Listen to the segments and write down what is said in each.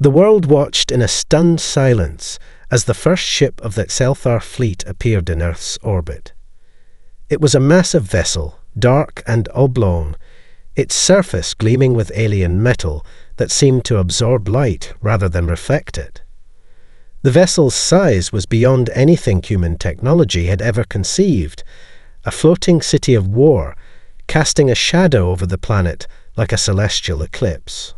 The world watched in a stunned silence as the first ship of the Selthar fleet appeared in Earth's orbit. It was a massive vessel, dark and oblong, its surface gleaming with alien metal that seemed to absorb light rather than reflect it. The vessel's size was beyond anything human technology had ever conceived, a floating city of war, casting a shadow over the planet like a celestial eclipse.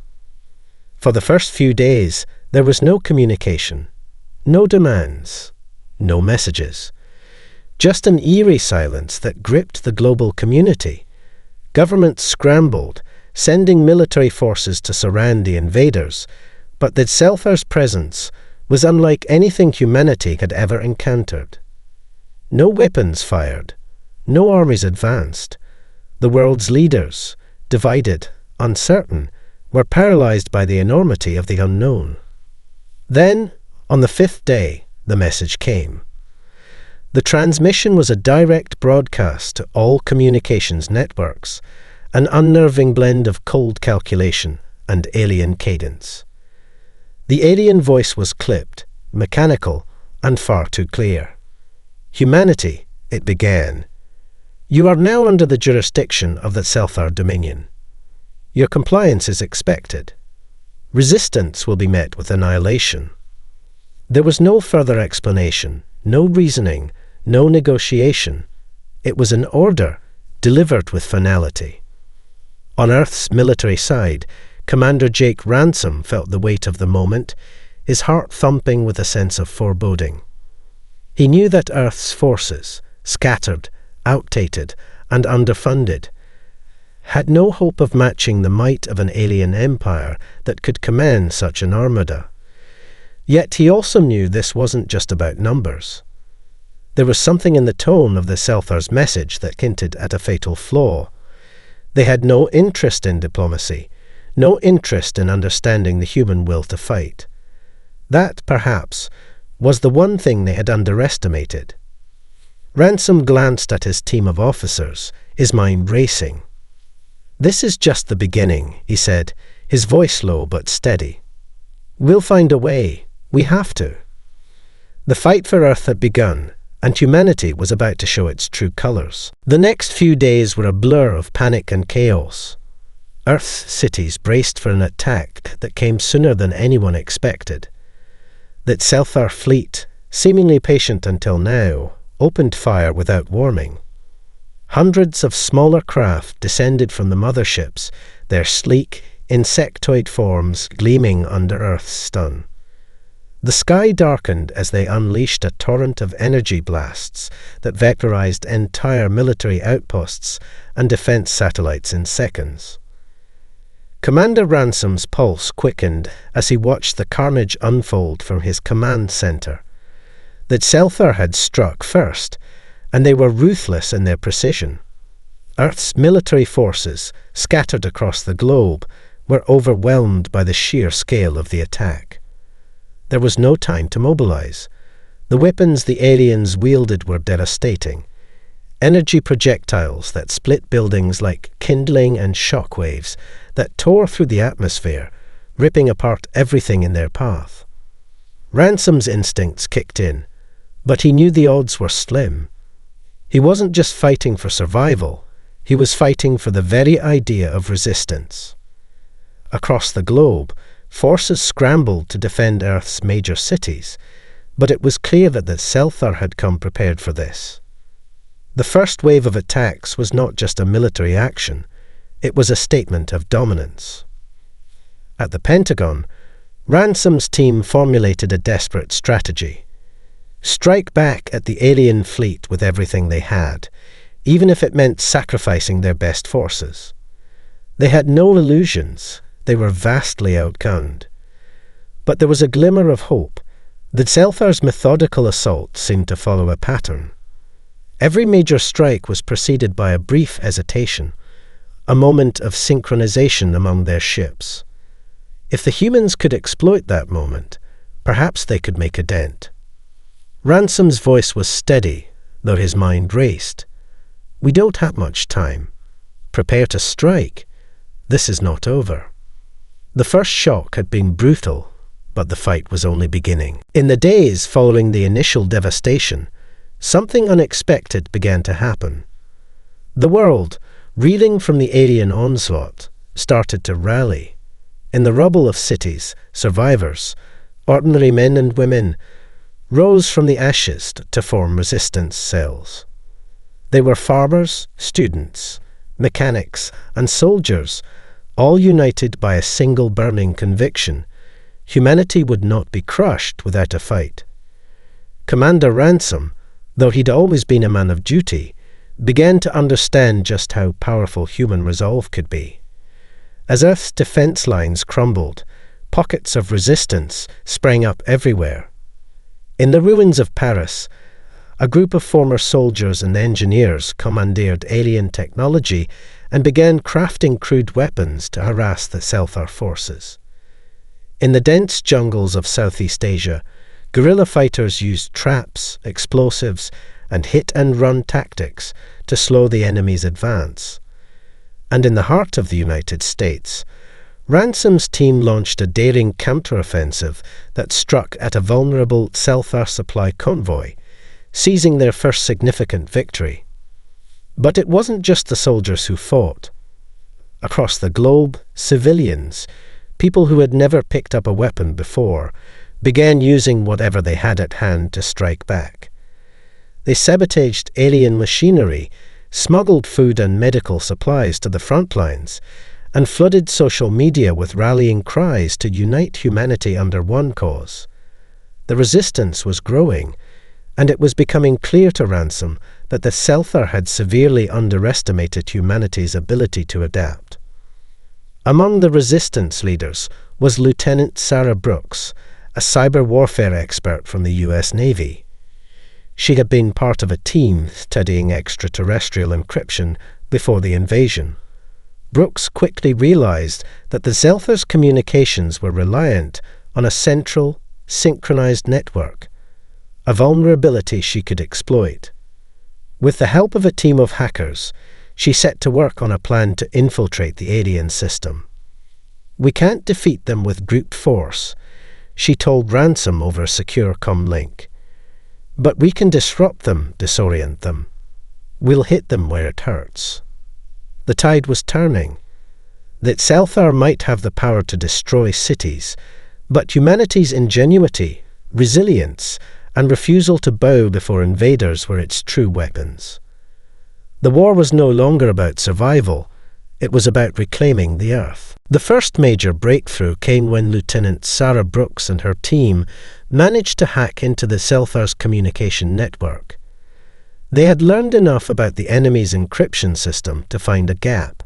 For the first few days, there was no communication, no demands, no messages. Just an eerie silence that gripped the global community. Governments scrambled, sending military forces to surround the invaders, but the Selthar's presence was unlike anything humanity had ever encountered. No weapons fired, no armies advanced. The world's leaders, divided, uncertain, were paralyzed by the enormity of the unknown. Then, on the 5th day, the message came. The transmission was a direct broadcast to all communications networks, an unnerving blend of cold calculation and alien cadence. The alien voice was clipped, mechanical, and far too clear. Humanity, it began. You are now under the jurisdiction of the Selthar Dominion. Your compliance is expected. Resistance will be met with annihilation. There was no further explanation, no reasoning, no negotiation. It was an order, delivered with finality. On Earth's military side, Commander Jake Ransom felt the weight of the moment, his heart thumping with a sense of foreboding. He knew that Earth's forces, scattered, outdated, and underfunded, had no hope of matching the might of an alien empire that could command such an armada. Yet he also knew this wasn't just about numbers. There was something in the tone of the Selthar's message that hinted at a fatal flaw. They had no interest in diplomacy, no interest in understanding the human will to fight. That, perhaps, was the one thing they had underestimated. Ransom glanced at his team of officers, his mind racing. "This is just the beginning," he said, his voice low but steady. "We'll find a way. We have to." The fight for Earth had begun, and humanity was about to show its true colors. The next few days were a blur of panic and chaos. Earth's cities braced for an attack that came sooner than anyone expected. The Selthar fleet, seemingly patient until now, opened fire without warning. Hundreds of smaller craft descended from the motherships, their sleek, insectoid forms gleaming under Earth's stun. The sky darkened as they unleashed a torrent of energy blasts that vectorized entire military outposts and defense satellites in seconds. Commander Ransom's pulse quickened as he watched the carnage unfold from his command center. The Selthar had struck first, and they were ruthless in their precision. Earth's military forces, scattered across the globe, were overwhelmed by the sheer scale of the attack. There was no time to mobilize. The weapons the aliens wielded were devastating. Energy projectiles that split buildings like kindling and shockwaves that tore through the atmosphere, ripping apart everything in their path. Ransom's instincts kicked in, but he knew the odds were slim. He wasn't just fighting for survival, he was fighting for the very idea of resistance. Across the globe, forces scrambled to defend Earth's major cities, but it was clear that the Selthar had come prepared for this. The first wave of attacks was not just a military action, it was a statement of dominance. At the Pentagon, Ransom's team formulated a desperate strategy. Strike back at the alien fleet with everything they had, even if it meant sacrificing their best forces. They had no illusions, they were vastly outgunned. But there was a glimmer of hope. The Selthar's methodical assault seemed to follow a pattern. Every major strike was preceded by a brief hesitation, a moment of synchronization among their ships. If the humans could exploit that moment, perhaps they could make a dent. Ransom's voice was steady, though his mind raced. "We don't have much time. Prepare to strike. This is not over." The first shock had been brutal, but the fight was only beginning. In the days following the initial devastation, something unexpected began to happen. The world, reeling from the alien onslaught, started to rally. In the rubble of cities, survivors, ordinary men and women, rose from the ashes to form resistance cells. They were farmers, students, mechanics, and soldiers, all united by a single burning conviction: humanity would not be crushed without a fight. Commander Ransom, though he'd always been a man of duty, began to understand just how powerful human resolve could be. As Earth's defense lines crumbled, pockets of resistance sprang up everywhere. In the ruins of Paris, a group of former soldiers and engineers commandeered alien technology and began crafting crude weapons to harass the Selthar forces. In the dense jungles of Southeast Asia, guerrilla fighters used traps, explosives, and hit-and-run tactics to slow the enemy's advance. And in the heart of the United States, Ransom's team launched a daring counteroffensive that struck at a vulnerable Selthar supply convoy, seizing their first significant victory. But it wasn't just the soldiers who fought. Across the globe, civilians, people who had never picked up a weapon before, began using whatever they had at hand to strike back. They sabotaged alien machinery, smuggled food and medical supplies to the front lines, and flooded social media with rallying cries to unite humanity under one cause. The resistance was growing, and it was becoming clear to Ransom that the Selthar had severely underestimated humanity's ability to adapt. Among the resistance leaders was Lieutenant Sarah Brooks, a cyber warfare expert from the US Navy. She had been part of a team studying extraterrestrial encryption before the invasion. Brooks quickly realized that the Selthar's communications were reliant on a central, synchronized network, a vulnerability she could exploit. With the help of a team of hackers, she set to work on a plan to infiltrate the alien system. "We can't defeat them with brute force," she told Ransom over a secure comlink. "But we can disrupt them, disorient them. We'll hit them where it hurts." The tide was turning. That Selthar might have the power to destroy cities, but humanity's ingenuity, resilience, and refusal to bow before invaders were its true weapons. The war was no longer about survival, it was about reclaiming the Earth. The first major breakthrough came when Lieutenant Sarah Brooks and her team managed to hack into the Selthar's communication network. They had learned enough about the enemy's encryption system to find a gap,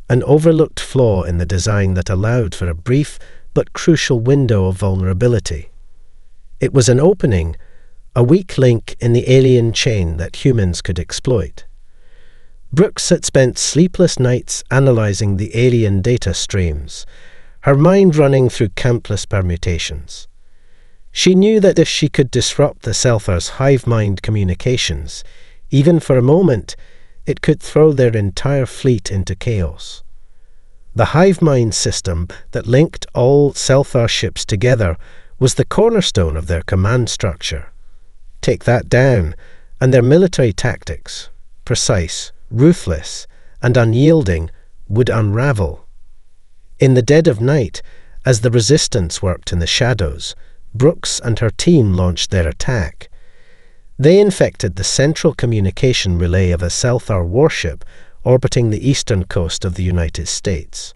an overlooked flaw in the design that allowed for a brief but crucial window of vulnerability. It was an opening, a weak link in the alien chain that humans could exploit. Brooks had spent sleepless nights analyzing the alien data streams, her mind running through countless permutations. She knew that if she could disrupt the Selthar's hive-mind communications, even for a moment, it could throw their entire fleet into chaos. The hive-mind system that linked all Selthar ships together was the cornerstone of their command structure. Take that down, and their military tactics, precise, ruthless, and unyielding, would unravel. In the dead of night, as the resistance worked in the shadows, Brooks and her team launched their attack. They infected the central communication relay of a Selthar warship orbiting the eastern coast of the United States.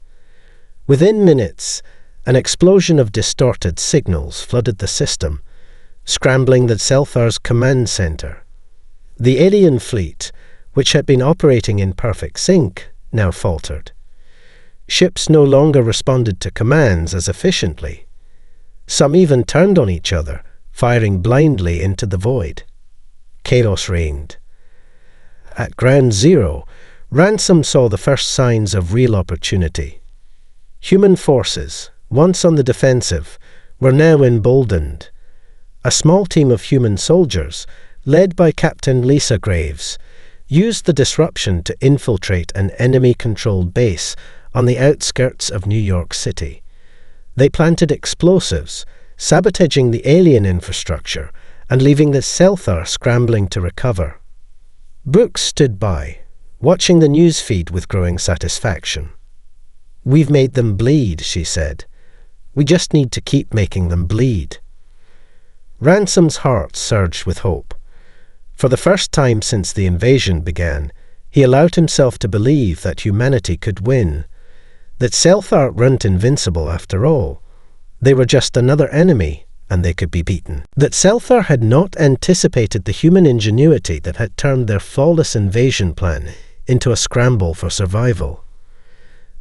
Within minutes, an explosion of distorted signals flooded the system, scrambling the Selthar's command center. The alien fleet, which had been operating in perfect sync, now faltered. Ships no longer responded to commands as efficiently. Some even turned on each other, firing blindly into the void. Chaos reigned. At ground zero, Ransom saw the first signs of real opportunity. Human forces, once on the defensive, were now emboldened. A small team of human soldiers, led by Captain Lisa Graves, used the disruption to infiltrate an enemy-controlled base on the outskirts of New York City. They planted explosives, sabotaging the alien infrastructure and leaving the Selthar scrambling to recover. Brooks stood by, watching the news feed with growing satisfaction. "We've made them bleed," she said. "We just need to keep making them bleed." Ransom's heart surged with hope. For the first time since the invasion began, he allowed himself to believe that humanity could win, that Selthar weren't invincible after all. They were just another enemy, and they could be beaten. That Selthar had not anticipated the human ingenuity that had turned their flawless invasion plan into a scramble for survival.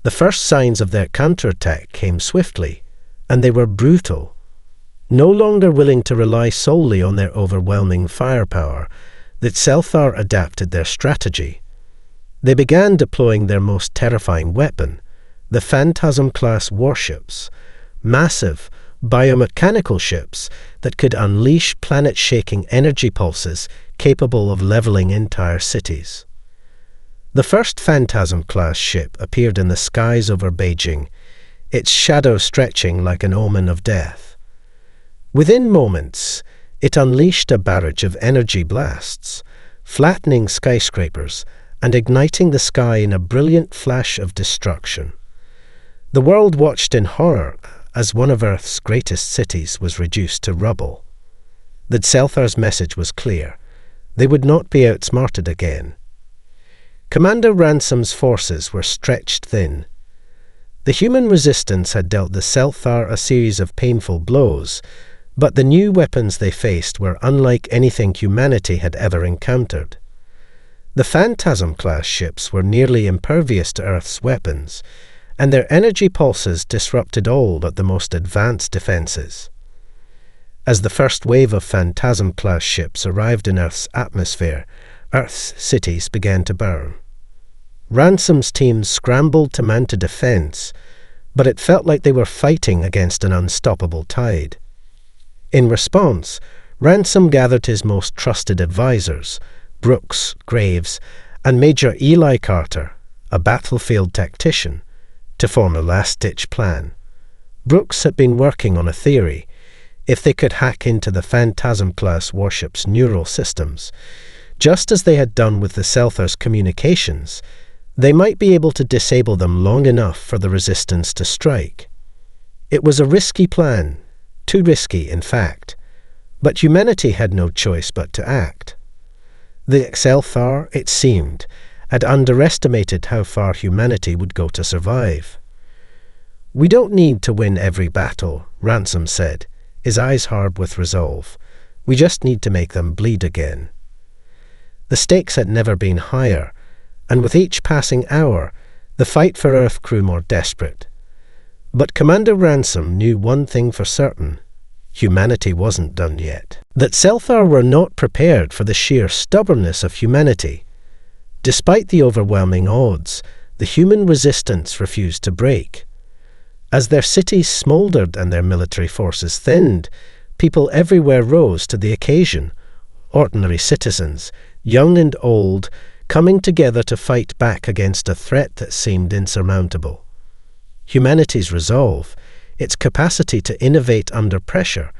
The first signs of their counterattack came swiftly, and they were brutal. No longer willing to rely solely on their overwhelming firepower, that Selthar adapted their strategy. They began deploying their most terrifying weapon, the Phantasm-class warships, massive, biomechanical ships that could unleash planet-shaking energy pulses capable of leveling entire cities. The first Phantasm-class ship appeared in the skies over Beijing, its shadow stretching like an omen of death. Within moments, it unleashed a barrage of energy blasts, flattening skyscrapers and igniting the sky in a brilliant flash of destruction. The world watched in horror as one of Earth's greatest cities was reduced to rubble. The Selthar's message was clear. They would not be outsmarted again. Commander Ransom's forces were stretched thin. The human resistance had dealt the Selthar a series of painful blows, but the new weapons they faced were unlike anything humanity had ever encountered. The Phantasm-class ships were nearly impervious to Earth's weapons, and their energy pulses disrupted all but the most advanced defenses. As the first wave of Phantasm-class ships arrived in Earth's atmosphere, Earth's cities began to burn. Ransom's teams scrambled to mount a defense, but it felt like they were fighting against an unstoppable tide. In response, Ransom gathered his most trusted advisors, Brooks, Graves, and Major Eli Carter, a battlefield tactician, to form a last-ditch plan. Brooks had been working on a theory. If they could hack into the Phantasm-class warship's neural systems, just as they had done with the Selthar's communications, they might be able to disable them long enough for the resistance to strike. It was a risky plan, too risky in fact, but humanity had no choice but to act. The Selthar, it seemed, had underestimated how far humanity would go to survive. "We don't need to win every battle," Ransom said, his eyes hard with resolve. "We just need to make them bleed again." The stakes had never been higher, and with each passing hour, the fight for Earth grew more desperate. But Commander Ransom knew one thing for certain: humanity wasn't done yet. That Selthar were not prepared for the sheer stubbornness of humanity. Despite the overwhelming odds, the human resistance refused to break. As their cities smouldered and their military forces thinned, people everywhere rose to the occasion. Ordinary citizens, young and old, coming together to fight back against a threat that seemed insurmountable. Humanity's resolve, its capacity to innovate under pressure,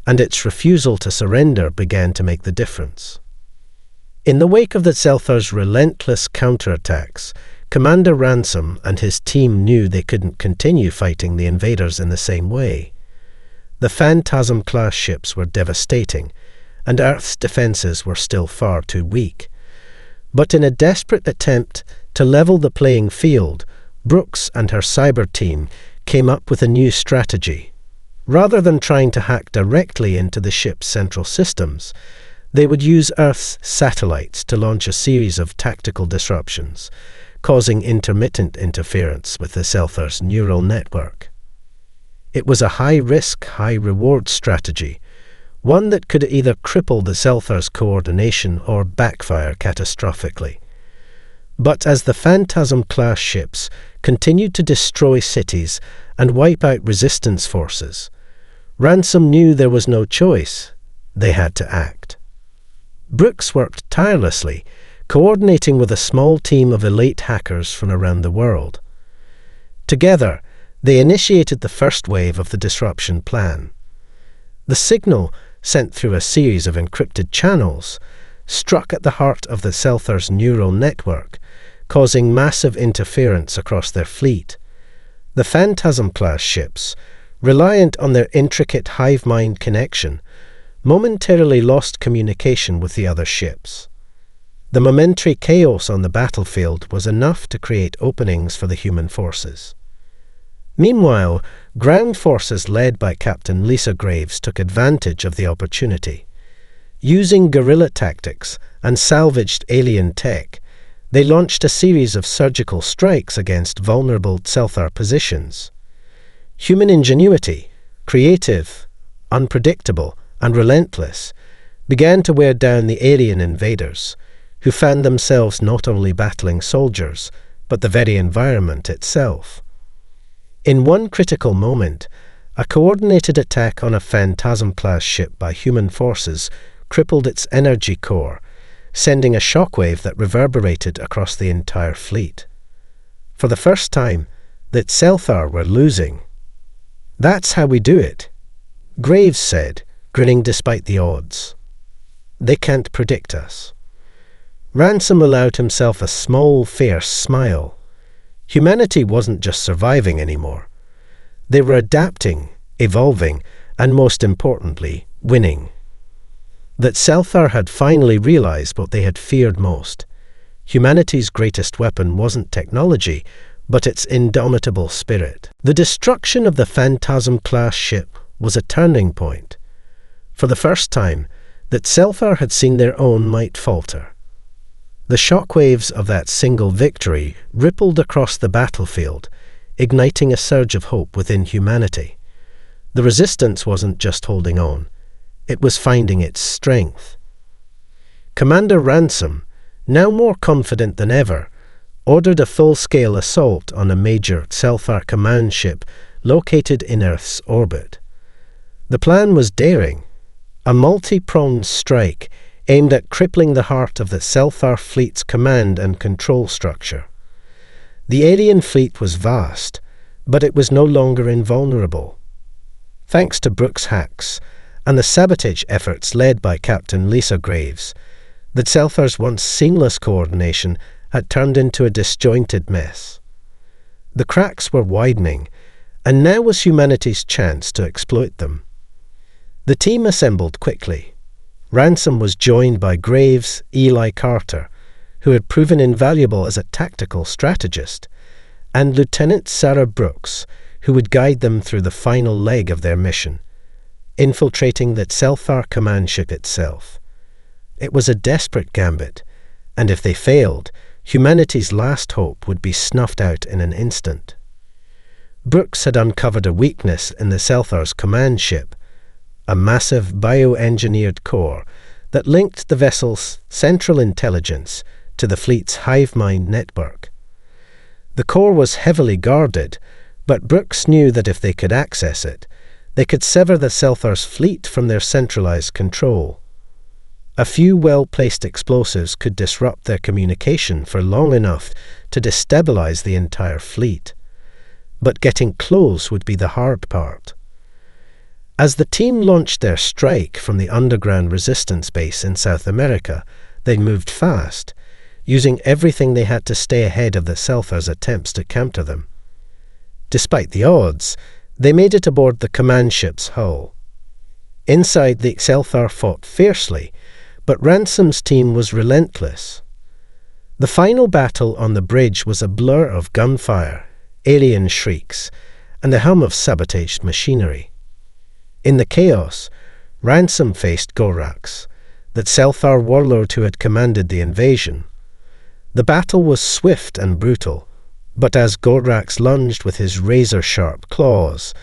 and its refusal to surrender began to make the difference. In the wake of the Selthar's relentless counterattacks, Commander Ransom and his team knew they couldn't continue fighting the invaders in the same way. The Phantasm-class ships were devastating, and Earth's defenses were still far too weak. But in a desperate attempt to level the playing field, Brooks and her cyber team came up with a new strategy. Rather than trying to hack directly into the ship's central systems, they would use Earth's satellites to launch a series of tactical disruptions, causing intermittent interference with the Selthar's neural network. It was a high-risk, high-reward strategy, one that could either cripple the Selthar's coordination or backfire catastrophically. But as the Phantasm-class ships continued to destroy cities and wipe out resistance forces, Ransom knew there was no choice. They had to act. Brooks worked tirelessly, coordinating with a small team of elite hackers from around the world. Together, They initiated the first wave of the disruption plan. The signal, sent through a series of encrypted channels, struck at the heart of the Selthar's neural network, causing massive interference across their fleet. The Phantasm-class ships, reliant on their intricate hive-mind connection, momentarily lost communication with the other ships. The momentary chaos on the battlefield was enough to create openings for the human forces. Meanwhile, ground forces led by Captain Lisa Graves took advantage of the opportunity. Using guerrilla tactics and salvaged alien tech, they launched a series of surgical strikes against vulnerable Selthar positions. Human ingenuity, creative, unpredictable, and relentless, began to wear down the alien invaders, who found themselves not only battling soldiers, but the very environment itself. In one critical moment, a coordinated attack on a Phantasm-class ship by human forces crippled its energy core, sending a shockwave that reverberated across the entire fleet. For the first time, the Selthar were losing. "That's how we do it," Graves said, grinning despite the odds. "They can't predict us." Ransom allowed himself a small, fierce smile. Humanity wasn't just surviving anymore. They were adapting, evolving, and most importantly, winning. That Selthar had finally realized what they had feared most. Humanity's greatest weapon wasn't technology, but its indomitable spirit. The destruction of the Phantasm-class ship was a turning point. For the first time, that Selthar had seen their own might falter. The shockwaves of that single victory rippled across the battlefield, igniting a surge of hope within humanity. The resistance wasn't just holding on. It was finding its strength. Commander Ransom, now more confident than ever, ordered a full-scale assault on a major Selthar command ship located in Earth's orbit. The plan was daring, a multi-pronged strike aimed at crippling the heart of the Selthar fleet's command and control structure. The alien fleet was vast, but it was no longer invulnerable. Thanks to Brooks' hacks and the sabotage efforts led by Captain Lisa Graves, the Selthar's once seamless coordination had turned into a disjointed mess. The cracks were widening, and now was humanity's chance to exploit them. The team assembled quickly. Ransom was joined by Graves, Eli Carter, who had proven invaluable as a tactical strategist, and Lieutenant Sarah Brooks, who would guide them through the final leg of their mission, infiltrating the Selthar command ship itself. It was a desperate gambit, and if they failed, humanity's last hope would be snuffed out in an instant. Brooks had uncovered a weakness in the Selthar's command ship, a massive bioengineered core that linked the vessel's central intelligence to the fleet's hive-mind network. The core was heavily guarded, but Brooks knew that if they could access it, they could sever the Selthar's fleet from their centralized control. A few well-placed explosives could disrupt their communication for long enough to destabilize the entire fleet. But getting close would be the hard part. As the team launched their strike from the underground resistance base in South America, they moved fast, using everything they had to stay ahead of the Selthar's attempts to counter them. Despite the odds, they made it aboard the command ship's hull. Inside, the Selthar fought fiercely, but Ransom's team was relentless. The final battle on the bridge was a blur of gunfire, alien shrieks, and the hum of sabotaged machinery. In the chaos, Ransom faced Gorax, the Selthar warlord who had commanded the invasion. The battle was swift and brutal, but as Gorax lunged with his razor-sharp claws,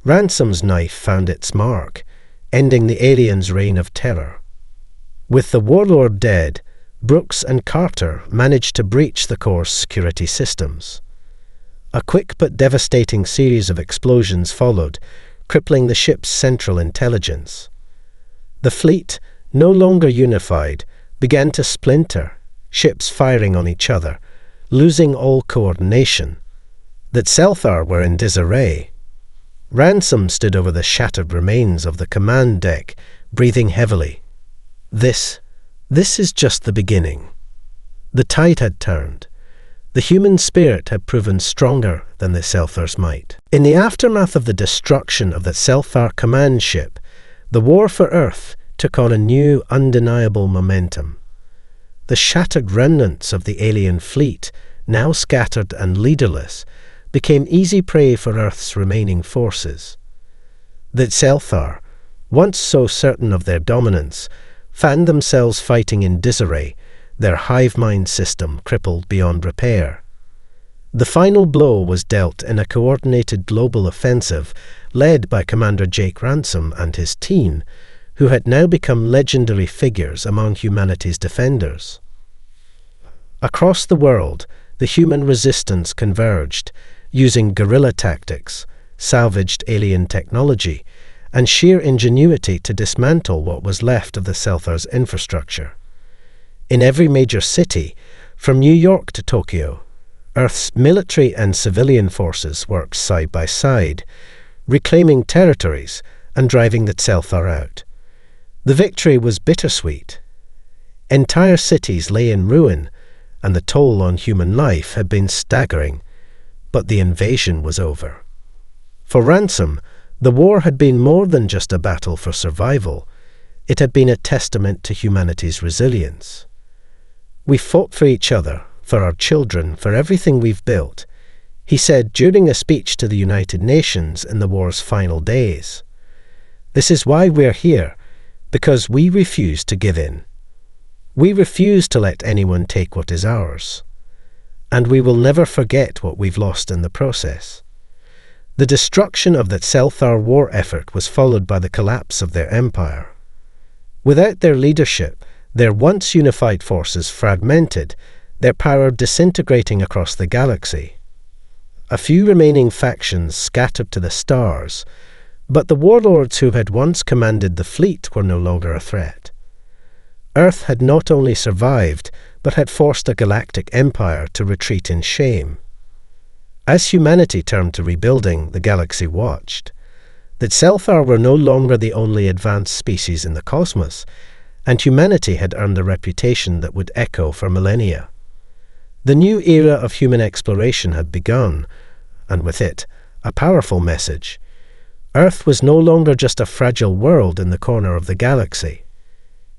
Ransom's knife found its mark, ending the alien's reign of terror. With the warlord dead, Brooks and Carter managed to breach the core's security systems. A quick but devastating series of explosions followed, crippling the ship's central intelligence. The fleet, no longer unified, began to splinter, ships firing on each other, losing all coordination. that Selthar were in disarray. Ransom stood over the shattered remains of the command deck, breathing heavily. This is just the beginning. The tide had turned. The human spirit had proven stronger than the Selthar's might. In the aftermath of the destruction of the Selthar command ship, the war for Earth took on a new, undeniable momentum. The shattered remnants of the alien fleet, now scattered and leaderless, became easy prey for Earth's remaining forces. The Selthar, once so certain of their dominance, found themselves fighting in disarray, their hive mind system crippled beyond repair. The final blow was dealt in a coordinated global offensive led by Commander Jake Ransom and his team, who had now become legendary figures among humanity's defenders. Across the world, the human resistance converged, using guerrilla tactics, salvaged alien technology, and sheer ingenuity to dismantle what was left of the Selthar's infrastructure. In every major city, from New York to Tokyo, Earth's military and civilian forces worked side by side, reclaiming territories and driving the Selthar out. The victory was bittersweet. Entire cities lay in ruin, and the toll on human life had been staggering, but the invasion was over. For Ransom, the war had been more than just a battle for survival. It had been a testament to humanity's resilience. We fought for each other, for our children, for everything we've built, he said during a speech to the United Nations in the war's final days. This is why we're here, because we refuse to give in. We refuse to let anyone take what is ours. And we will never forget what we've lost in the process. The destruction of the Selthar war effort was followed by the collapse of their empire. Without their leadership, their once unified forces fragmented, their power disintegrating across the galaxy. A few remaining factions scattered to the stars, but the warlords who had once commanded the fleet were no longer a threat. Earth had not only survived, but had forced a galactic empire to retreat in shame. As humanity turned to rebuilding, the galaxy watched. The Selthar were no longer the only advanced species in the cosmos, and humanity had earned a reputation that would echo for millennia. The new era of human exploration had begun, and with it, a powerful message. Earth was no longer just a fragile world in the corner of the galaxy.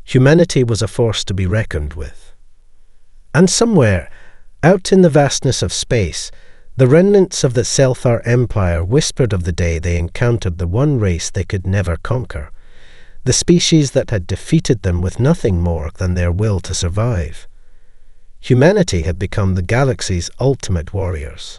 Humanity was a force to be reckoned with. And somewhere, out in the vastness of space, the remnants of the Selthar Empire whispered of the day they encountered the one race they could never conquer, the species that had defeated them with nothing more than their will to survive. Humanity had become the galaxy's ultimate warriors.